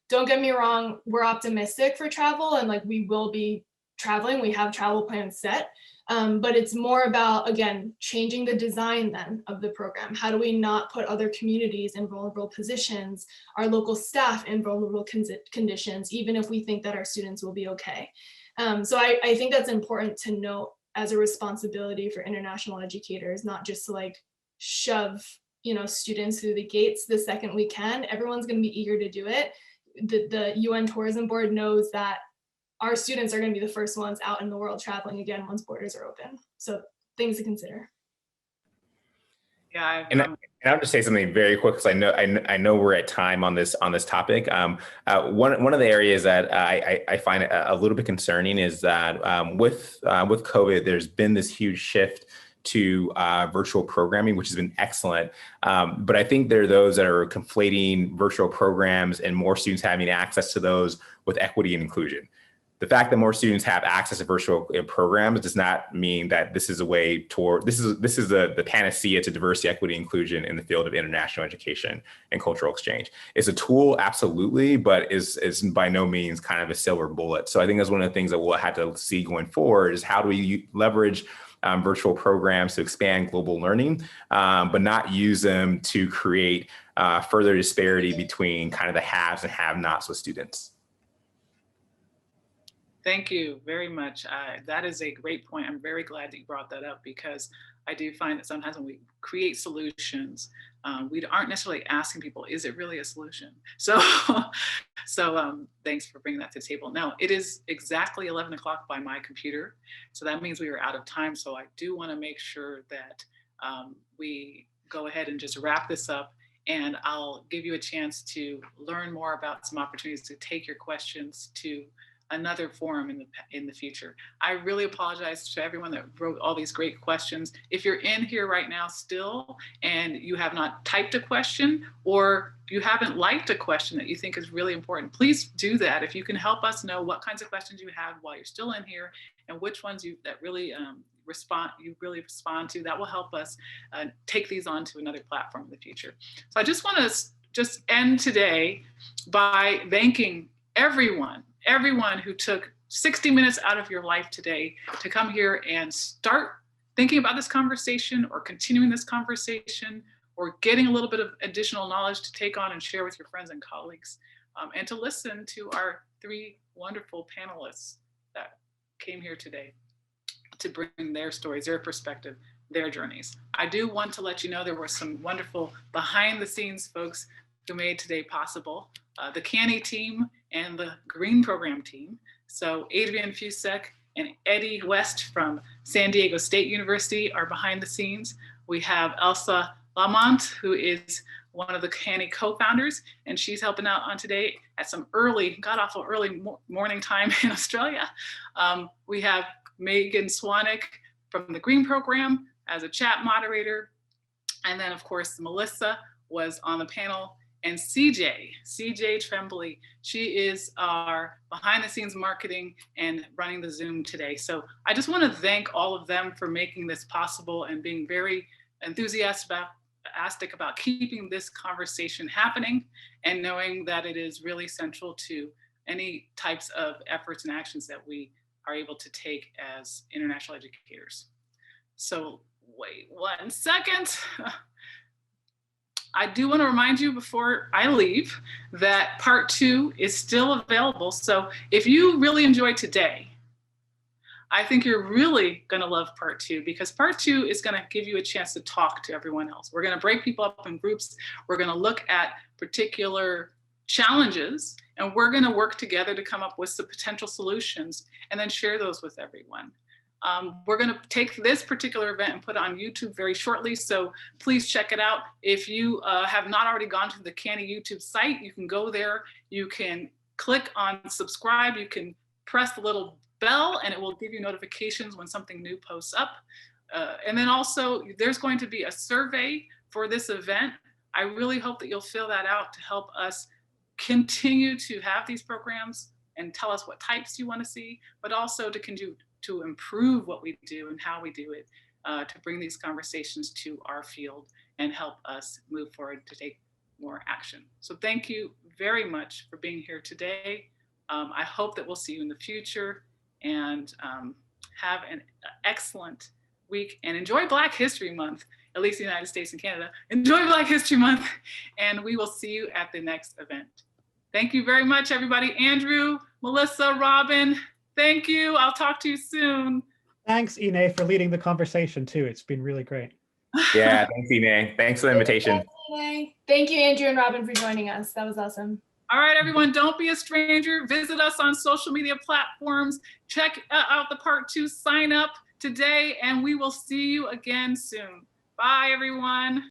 Don't get me wrong, we're optimistic for travel and like we will be traveling. We have travel plans set. But it's more about, again, changing the design then of the program. How do we not put other communities in vulnerable positions, our local staff in vulnerable conditions, even if we think that our students will be okay? So I think that's important to note as a responsibility for international educators, not just to like shove, students through the gates the second we can. Everyone's going to be eager to do it. The UN Tourism Board knows that our students are going to be the first ones out in the world traveling again once borders are open. So things to consider. Yeah, I'll just say something very quick, because I know we're at time on this topic. One of the areas that I find a little bit concerning is that with COVID, there's been this huge shift to virtual programming, which has been excellent. But I think there are those that are conflating virtual programs and more students having access to those with equity and inclusion. The fact that more students have access to virtual programs does not mean that this is a way toward, this is the panacea to diversity, equity, inclusion in the field of international education and cultural exchange. It's a tool, absolutely, but is by no means kind of a silver bullet. So I think that's one of the things that we'll have to see going forward is how do we leverage virtual programs to expand global learning, but not use them to create further disparity between kind of the haves and have-nots with students. Thank you very much. That is a great point. I'm very glad that you brought that up, because I do find that sometimes when we create solutions, we aren't necessarily asking people, is it really a solution? So, thanks for bringing that to the table. Now, it is exactly 11 o'clock by my computer. So that means we are out of time. So I do want to make sure that we go ahead and just wrap this up. And I'll give you a chance to learn more about some opportunities to take your questions to another forum in the future. I really apologize to everyone that wrote all these great questions. If you're in here right now still and you have not typed a question, or you haven't liked a question that you think is really important, please do that. If you can help us know what kinds of questions you have while you're still in here and which ones you really respond to, that will help us take these on to another platform in the future. So I just want to end today by thanking everyone who took 60 minutes out of your life today to come here and start thinking about this conversation, or continuing this conversation, or getting a little bit of additional knowledge to take on and share with your friends and colleagues, and to listen to our 3 wonderful panelists that came here today to bring their stories, their perspective, their journeys. I do want to let you know there were some wonderful behind the scenes folks who made today possible. The CANIE team and the Green Program team. So Adrian Fusek and Eddie West from San Diego State University are behind the scenes. We have Elsa Lamont, who is one of the CANIE co-founders, and she's helping out on today at some god-awful early morning time in Australia. We have Megan Swanek from the Green Program as a chat moderator. And then of course, Melissa was on the panel, and CJ Tremblay, she is our behind the scenes marketing and running the Zoom today. So I just want to thank all of them for making this possible and being very enthusiastic about keeping this conversation happening, and knowing that it is really central to any types of efforts and actions that we are able to take as international educators. So wait 1 second. I do want to remind you before I leave that part 2 is still available. So if you really enjoyed today, I think you're really going to love part 2, because part 2 is going to give you a chance to talk to everyone else. We're going to break people up in groups. We're going to look at particular challenges, and we're going to work together to come up with some potential solutions and then share those with everyone. We're going to take this particular event and put it on YouTube very shortly, so please check it out. If you have not already gone to the CANIE YouTube site, you can go there, you can click on subscribe, you can press the little bell, and it will give you notifications when something new posts up. And then also, there's going to be a survey for this event. I really hope that you'll fill that out to help us continue to have these programs and tell us what types you want to see, but also to improve what we do and how we do it, to bring these conversations to our field and help us move forward to take more action. So thank you very much for being here today. I hope that we'll see you in the future, and have an excellent week, and enjoy Black History Month, at least in the United States and Canada. Enjoy Black History Month, and we will see you at the next event. Thank you very much, everybody. Andrew, Melissa, Robin, thank you. I'll talk to you soon. Thanks, Ine, for leading the conversation too. It's been really great. Yeah, thanks, Ine. Thanks for the invitation. Thank you, Andrew and Robin, for joining us. That was awesome. All right, everyone, don't be a stranger. Visit us on social media platforms. Check out the part 2, sign up today, and we will see you again soon. Bye, everyone.